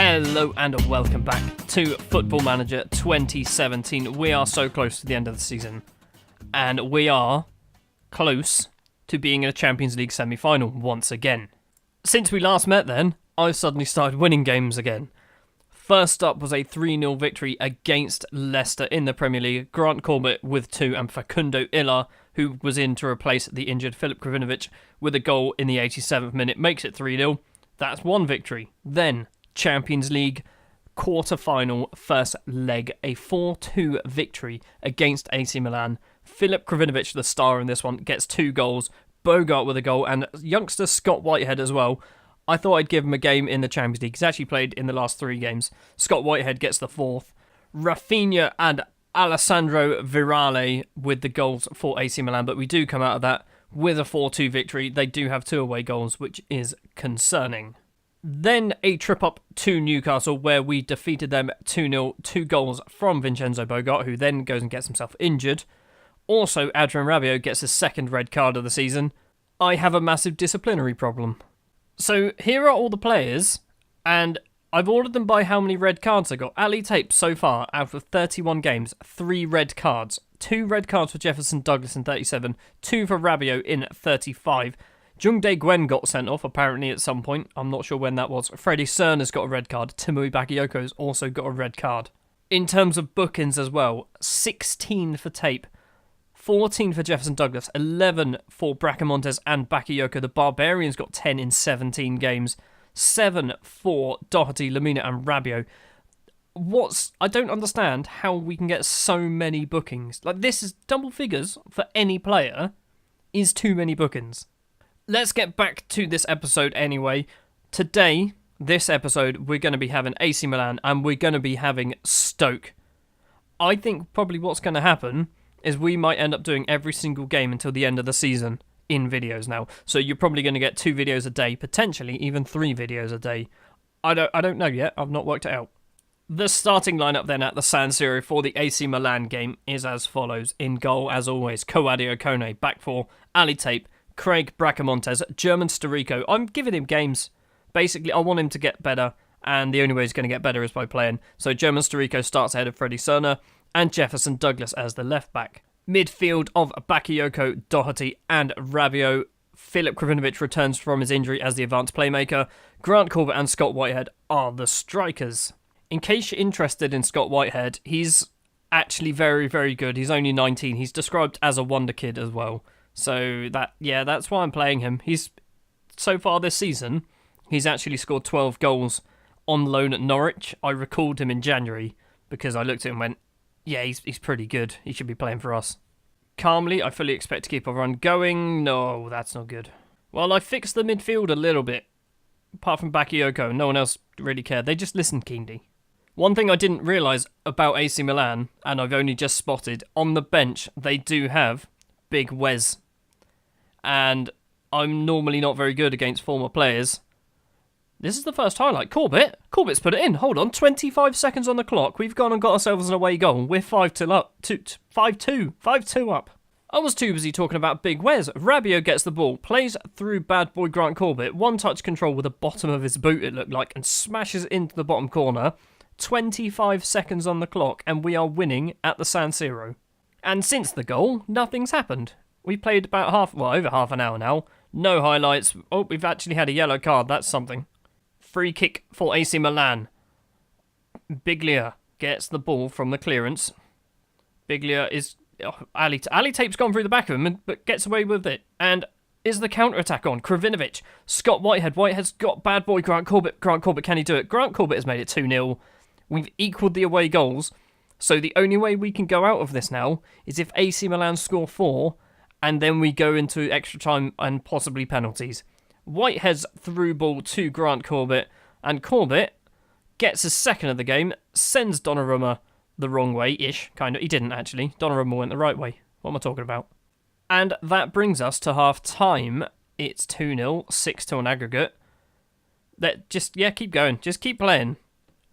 Hello and welcome back to Football Manager 2017. We are so close to the end of the season, and we are close to being in a Champions League semi-final once again. Since we last met then, I've suddenly started winning games again. First up was a 3-0 victory against Leicester in the Premier League. Grant Corbett with 2 and Facundo Illar, who was in to replace the injured Filip Krovinovic, with a goal in the 87th minute, makes it 3-0. That's one victory. Then Champions League quarter-final first leg, a 4-2 victory against AC Milan. Filip Krovinovic, the star in this one, gets 2 goals. Bogart with a goal, and youngster Scott Whitehead as well. I thought I'd give him a game in the Champions League. He's actually played in the last 3 games. Scott Whitehead gets the 4th. Rafinha and Alessandro Virale with the goals for AC Milan, but we do come out of that with a 4-2 victory. They do have 2 away goals, which is concerning. Then a trip up to Newcastle where we defeated them 2-0, 2 goals from Vincenzo Bogart, who then goes and gets himself injured. Also, Adrian Rabiot gets his 2nd red card of the season. I have a massive disciplinary problem. So here are all the players, and I've ordered them by how many red cards I got. Ali Tate so far, out of 31 games, 3 red cards. 2 red cards for Jefferson Douglas in 37, 2 for Rabiot in 35. Jung Dae Gwen got sent off, apparently, at some point. I'm not sure when that was. Freddie Cerner's got a red card. Timothy Bakayoko's also got a red card. In terms of bookings as well, 16 for Tape, 14 for Jefferson Douglas, 11 for Bracamontes and Bakayoko. The Barbarians got 10 in 17 games, 7 for Doherty, Lamina and Rabiot. I don't understand how we can get so many bookings. Like, this is double figures for any player is too many bookings. Let's get back to this episode anyway. Today, this episode, we're going to be having AC Milan and we're going to be having Stoke. I think probably what's going to happen is we might end up doing every single game until the end of the season in videos now. So you're probably going to get 2 videos a day, potentially even 3 videos a day. I don't know yet. I've not worked it out. The starting lineup then at the San Siro for the AC Milan game is as follows. In goal, as always, Coadio Kone. Back 4, Ali Tape, Craig Bracamontes, German Storico. I'm giving him games. Basically, I want him to get better, and the only way he's going to get better is by playing. So German Storico starts ahead of Freddie Cerner, and Jefferson Douglas as the left back. Midfield of Bakayoko, Doherty and Rabiot. Filip Krovinovic returns from his injury as the advanced playmaker. Grant Corbett and Scott Whitehead are the strikers. In case you're interested in Scott Whitehead, he's actually very, very good. He's only 19. He's described as a wonder kid as well. So that's why I'm playing him. So far this season, he's actually scored 12 goals on loan at Norwich. I recalled him in January because I looked at him and went, yeah, he's pretty good. He should be playing for us. Calmly, I fully expect to keep our run going. No, that's not good. Well, I fixed the midfield a little bit. Apart from Bakayoko, no one else really cared. They just listened keenly. One thing I didn't realise about AC Milan, and I've only just spotted, on the bench, they do have Big Wes. And I'm normally not very good against former players. This is the first highlight. Corbett's put it in. Hold on, 25 seconds on the clock. We've gone and got ourselves an away goal. We're 5-2 up. 5-2 up. I was too busy talking about Big Wes. Rabiot gets the ball, plays through bad boy Grant Corbett, one-touch control with the bottom of his boot, it looked like, and smashes it into the bottom corner. 25 seconds on the clock, and we are winning at the San Siro. And since the goal, nothing's happened. We played about over half an hour now. No highlights. Oh, we've actually had a yellow card. That's something. Free kick for AC Milan. Biglia gets the ball from the clearance. Biglia is... Ali Tape's gone through the back of him, but gets away with it. And is the counter-attack on? Krovinovic. Scott Whitehead. Whitehead's got bad boy Grant Corbett. Grant Corbett, can he do it? Grant Corbett has made it 2-0. We've equalled the away goals. So the only way we can go out of this now is if AC Milan score 4, and then we go into extra time and possibly penalties. Whitehead's through ball to Grant Corbett, and Corbett gets his 2nd of the game, sends Donnarumma the wrong way-ish, kind of. He didn't, actually. Donnarumma went the right way. What am I talking about? And that brings us to half-time. It's 2-0, 6-2 on aggregate. Keep going. Just keep playing.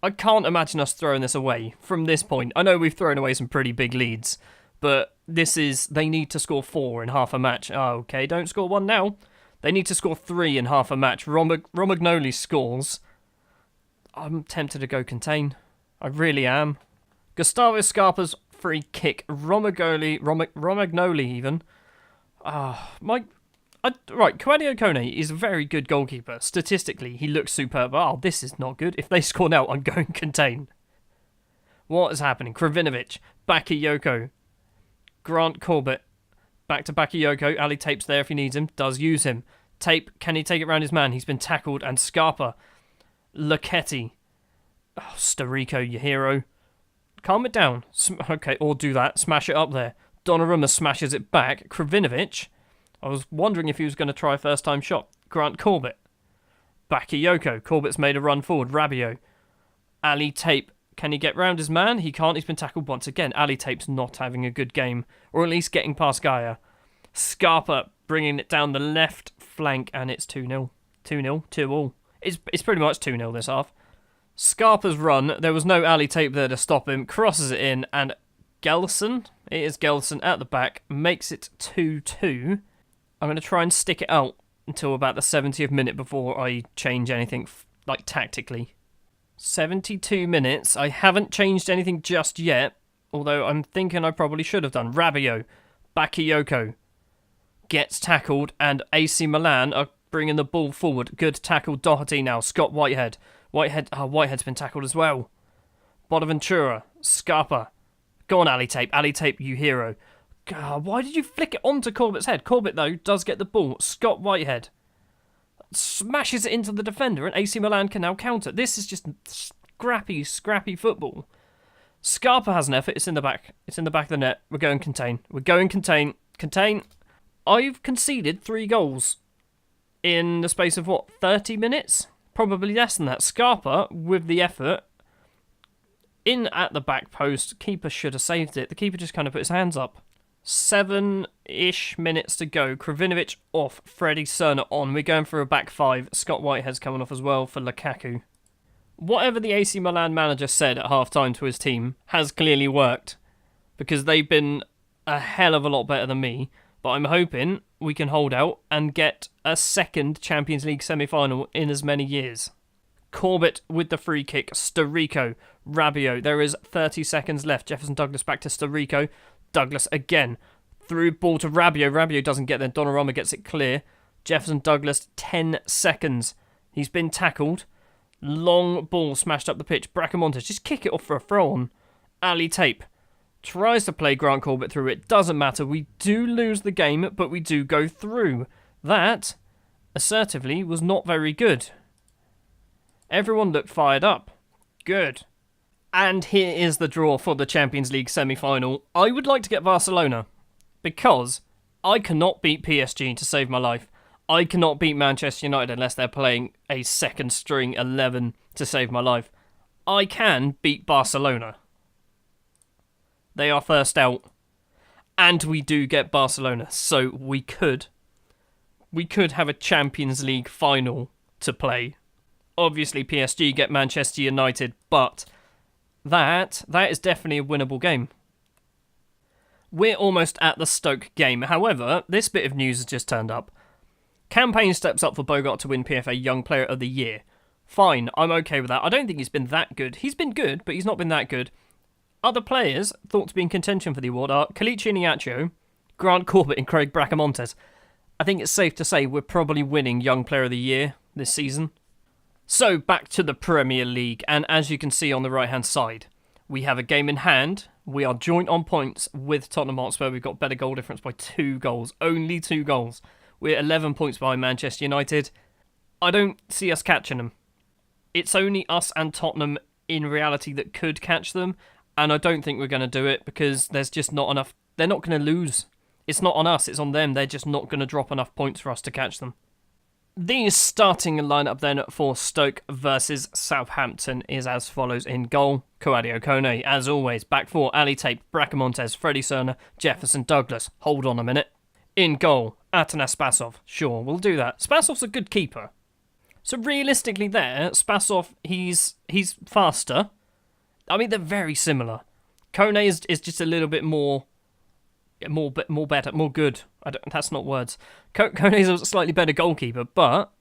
I can't imagine us throwing this away from this point. I know we've thrown away some pretty big leads, but they need to score 4 in half a match. Oh, okay, don't score 1 now. They need to score 3 in half a match. Romagnoli scores. I'm tempted to go contain. I really am. Gustavo Scarpa's free kick. Romagnoli even. Right, Kwadio Kone is a very good goalkeeper. Statistically, he looks superb. Oh, this is not good. If they score now, I'm going contain. What is happening? Kravinovic, Bakayoko, Grant Corbett, back to Bakayoko. Ali Tape's there if he needs him. Does use him. Tape, can he take it round his man? He's been tackled. And Scarpa, Lucchetti, Storico, your hero. Calm it down. Okay, or do that. Smash it up there. Donnarumma smashes it back. Kravinovic, I was wondering if he was going to try a first-time shot. Grant Corbett. Bakayoko. Corbett's made a run forward. Rabiot. Ali Tape. Can he get round his man? He can't. He's been tackled once again. Ali Tape's not having a good game. Or at least getting past Gaia. Scarpa bringing it down the left flank. And it's 2-0. 2-0. 2-all. It's pretty much 2-0 this half. Scarpa's run. There was no Ali Tape there to stop him. Crosses it in. And Gelson. It is Gelson at the back. Makes it 2-2. I'm going to try and stick it out until about the 70th minute before I change anything, like, tactically. 72 minutes. I haven't changed anything just yet, although I'm thinking I probably should have done. Rabiot, Bakayoko gets tackled, and AC Milan are bringing the ball forward. Good tackle, Doherty now. Scott Whitehead. Whitehead's been tackled as well. Bonaventura, Scarpa. Go on, Ali Tape. Ali Tape, you hero. God, why did you flick it onto Corbett's head? Corbett, though, does get the ball. Scott Whitehead smashes it into the defender, and AC Milan can now counter. This is just scrappy football. Scarpa has an effort. It's in the back. It's in the back of the net. We're going contain. We're going contain. Contain. I've conceded 3 goals in the space of, 30 minutes? Probably less than that. Scarpa, with the effort, in at the back post. Keeper should have saved it. The keeper just kind of put his hands up. 7-ish minutes to go. Kravinovic off. Freddie Cerner on. We're going for a back 5. Scott Whitehead's coming off as well for Lukaku. Whatever the AC Milan manager said at half-time to his team has clearly worked, because they've been a hell of a lot better than me, but I'm hoping we can hold out and get a second Champions League semi-final in as many years. Corbett with the free kick. Storico. Rabiot. There is 30 seconds left. Jefferson Douglas back to Storico. Douglas again. Through ball to Rabiot. Rabiot doesn't get there. Donnarumma gets it clear. Jefferson Douglas, 10 seconds. He's been tackled. Long ball smashed up the pitch. Bracamontes, just kick it off for a throw-on. Ali Tape tries to play Grant Corbett through it. Doesn't matter. We do lose the game, but we do go through. That, assertively, was not very good. Everyone looked fired up. Good. And here is the draw for the Champions League semi-final. I would like to get Barcelona, because I cannot beat PSG to save my life. I cannot beat Manchester United unless they're playing a second string 11 to save my life. I can beat Barcelona. They are first out. And we do get Barcelona, so we could have a Champions League final to play. Obviously PSG get Manchester United, but that is definitely a winnable game. We're almost at the Stoke game. However, this bit of news has just turned up. Campaign steps up for Bogart to win PFA Young Player of the Year. Fine, I'm okay with that. I don't think he's been that good. He's been good, but he's not been that good. Other players thought to be in contention for the award are Kelechi Iheanacho, Grant Corbett and Craig Bracamontes. I think it's safe to say we're probably winning Young Player of the Year this season. So, back to the Premier League, and as you can see on the right-hand side, we have a game in hand. We are joint on points with Tottenham Hotspur. We've got better goal difference by 2 goals. Only 2 goals. We're 11 points behind Manchester United. I don't see us catching them. It's only us and Tottenham in reality that could catch them, and I don't think we're going to do it because there's just not enough. They're not going to lose. It's not on us, it's on them. They're just not going to drop enough points for us to catch them. The starting lineup then for Stoke versus Southampton is as follows in goal. Kwadio Kone, as always. Back 4, Ali Tape, Bracamontes, Freddie Cerner, Jefferson Douglas. Hold on a minute. In goal, Atanas Spasov. Sure, we'll do that. Spasov's a good keeper. So realistically there, Spasov, he's faster. I mean, they're very similar. Kone is just a little bit more better, more good. That's not words. Kone is a slightly better goalkeeper, but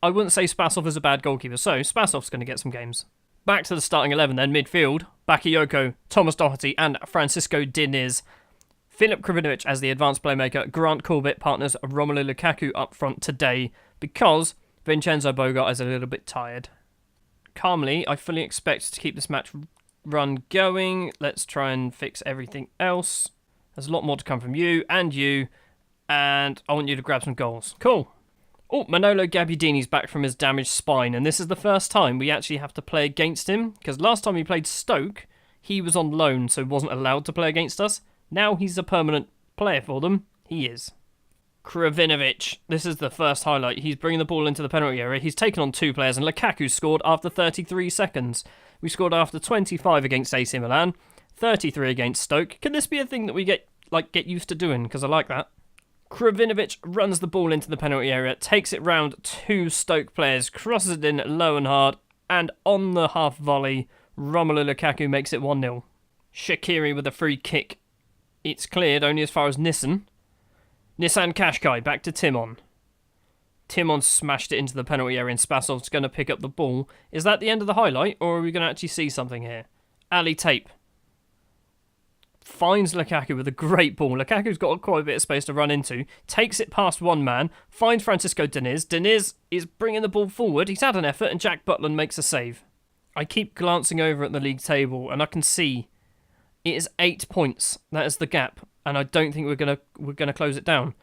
I wouldn't say Spasov is a bad goalkeeper. So Spasov's going to get some games. Back to the starting 11 then, midfield. Bakayoko, Thomas Doherty and Francisco Diniz. Filip Krovinovic as the advanced playmaker. Grant Corbett partners Romelu Lukaku up front today because Vincenzo Bogart is a little bit tired. Calmly, I fully expect to keep this match run going. Let's try and fix everything else. There's a lot more to come from you, and I want you to grab some goals. Cool. Oh, Manolo Gabbiadini's back from his damaged spine, and this is the first time we actually have to play against him, because last time he played Stoke, he was on loan, so wasn't allowed to play against us. Now he's a permanent player for them. He is. Krovinovic. This is the first highlight. He's bringing the ball into the penalty area. He's taken on 2 players, and Lukaku scored after 33 seconds. We scored after 25 against AC Milan, 33 against Stoke. Can this be a thing that we get used to doing? Because I like that. Krovinovic runs the ball into the penalty area, takes it round 2 Stoke players, crosses it in low and hard, and on the half volley, Romelu Lukaku makes it 1-0. Shaqiri with a free kick. It's cleared only as far as Nissan. Nissan Kashkai back to Timon. Timon smashed it into the penalty area and Spasov's going to pick up the ball. Is that the end of the highlight, or are we going to actually see something here? Ali Tape finds Lukaku with a great ball. Lukaku's got quite a bit of space to run into. Takes it past one man. Finds Francisco Diniz. Diniz is bringing the ball forward. He's had an effort and Jack Butland makes a save. I keep glancing over at the league table and I can see it is 8 points. That is the gap. And I don't think we're gonna close it down.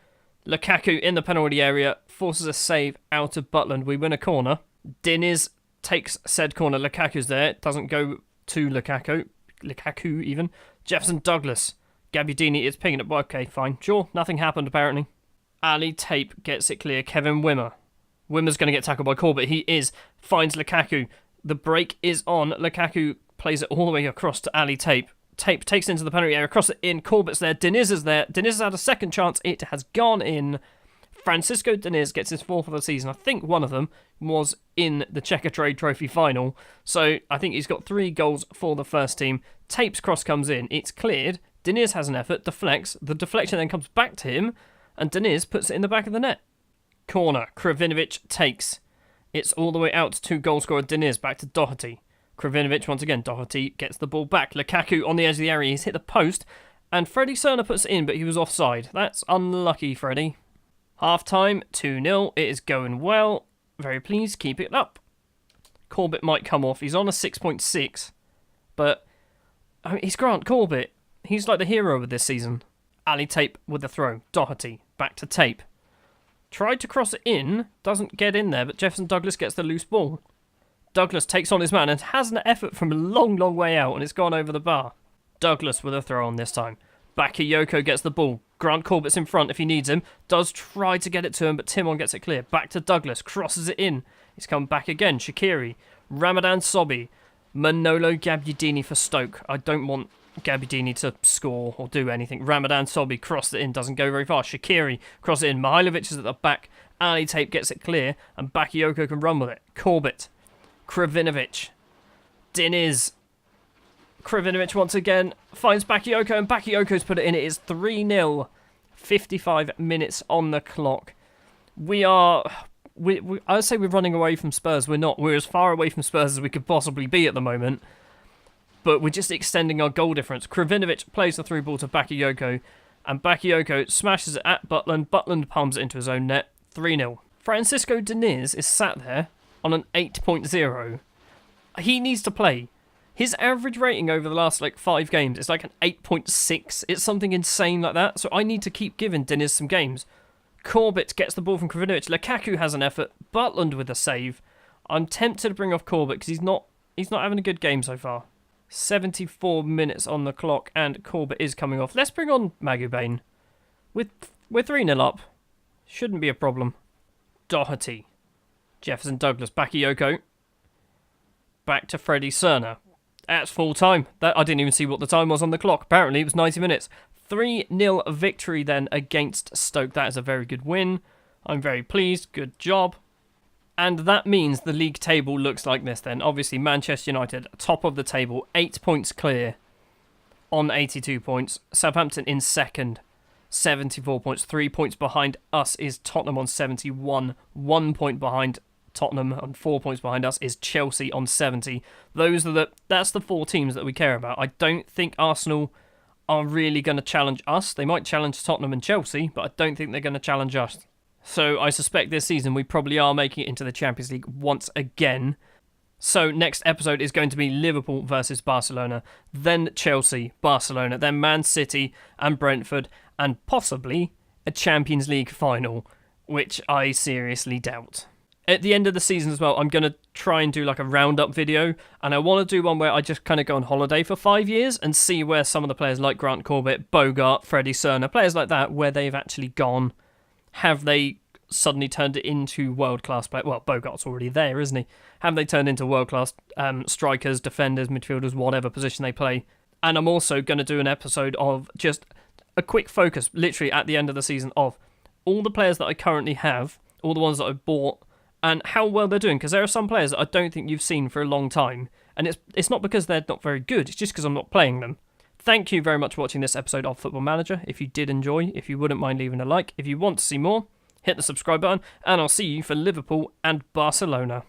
Lukaku in the penalty area forces a save out of Butland. We win a corner. Diniz takes said corner. Lukaku's there. Doesn't go to Lukaku even. Jefferson Douglas. Gabbiadini is picking it. Okay, fine. Sure, nothing happened apparently. Ali Tape gets it clear. Kevin Wimmer. Wimmer's going to get tackled by Corbett. He is. Finds Lukaku. The break is on. Lukaku plays it all the way across to Ali Tape. Tape takes it into the penalty area. Across it in. Corbett's there. Diniz is there. Diniz has had a second chance. It has gone in. Francisco Diniz gets his 4th of the season. I think one of them was in the Checker Trade Trophy final. So I think he's got 3 goals for the first team. Tape's cross comes in. It's cleared. Diniz has an effort. Deflects. The deflection then comes back to him. And Diniz puts it in the back of the net. Corner. Krovinovic takes. It's all the way out to goal scorer Diniz. Back to Doherty. Krovinovic once again. Doherty gets the ball back. Lukaku on the edge of the area. He's hit the post. And Freddie Serna puts it in, but he was offside. That's unlucky, Freddie. Half-time, 2-0. It is going well. Very pleased. Keep it up. Corbett might come off. He's on a 6.6. But I mean, he's Grant Corbett. He's like the hero of this season. Ali Tape with the throw. Doherty. Back to Tape. Tried to cross it in. Doesn't get in there, but Jefferson Douglas gets the loose ball. Douglas takes on his man and has an effort from a long, long way out, and it's gone over the bar. Douglas with a throw on this time. Bakayoko gets the ball. Grant Corbett's in front if he needs him. Does try to get it to him, but Timon gets it clear. Back to Douglas. Crosses it in. He's come back again. Shaqiri. Ramadan Sobhi. Manolo Gabbiadini for Stoke. I don't want Gabbiadini to score or do anything. Ramadan Sobhi crossed it in. Doesn't go very far. Shaqiri crosses it in. Mihailovic is at the back. Ali Tape gets it clear. And Bakayoko can run with it. Corbett. Krovinovic. Diniz. Krovinovic once again finds Bakayoko, and Bakayoko's put it in. It is 3-0. 55 minutes on the clock. I'd say we're running away from Spurs. We're not. We're as far away from Spurs as we could possibly be at the moment. But we're just extending our goal difference. Krovinovic plays the through ball to Bakayoko, and Bakayoko smashes it at Butland. Butland palms it into his own net. 3-0. Francisco Diniz is sat there on an 8.0. He needs to play. His average rating over the last 5 games is like an 8.6. It's something insane like that. So I need to keep giving Diniz some games. Corbett gets the ball from Krovinovic. Lukaku has an effort. Butland with a save. I'm tempted to bring off Corbett because he's not having a good game so far. 74 minutes on the clock and Corbett is coming off. Let's bring on Magubane. We're 3-0 up. Shouldn't be a problem. Doherty. Jefferson Douglas. Bakayoko. Back to Freddie Serna. That's full time. I didn't even see what the time was on the clock. Apparently it was 90 minutes. 3-0 victory then against Stoke. That is a very good win. I'm very pleased. Good job. And that means the league table looks like this then. Obviously Manchester United, top of the table, 8 points clear on 82 points. Southampton in second, 74 points. 3 points behind us is Tottenham on 71. 1 point behind Tottenham on 4 points behind us, is Chelsea on 70. That's the 4 teams that we care about. I don't think Arsenal are really going to challenge us. They might challenge Tottenham and Chelsea, but I don't think they're going to challenge us. So I suspect this season we probably are making it into the Champions League once again. So next episode is going to be Liverpool versus Barcelona, then Chelsea, Barcelona, then Man City and Brentford, and possibly a Champions League final, which I seriously doubt. At the end of the season as well, I'm going to try and do like a roundup video, and I want to do one where I just kind of go on holiday for 5 years and see where some of the players like Grant Corbett, Bogart, Freddie Cerner, players like that, where they've actually gone. Have they suddenly turned it into world-class players? Well, Bogart's already there, isn't he? Have they turned into world-class strikers, defenders, midfielders, whatever position they play? And I'm also going to do an episode of just a quick focus, literally at the end of the season, of all the players that I currently have, all the ones that I've bought, and how well they're doing. Because there are some players that I don't think you've seen for a long time. And it's not because they're not very good, it's just because I'm not playing them. Thank you very much for watching this episode of Football Manager. If you did enjoy, if you wouldn't mind leaving a like, if you want to see more, hit the subscribe button, and I'll see you for Liverpool and Barcelona.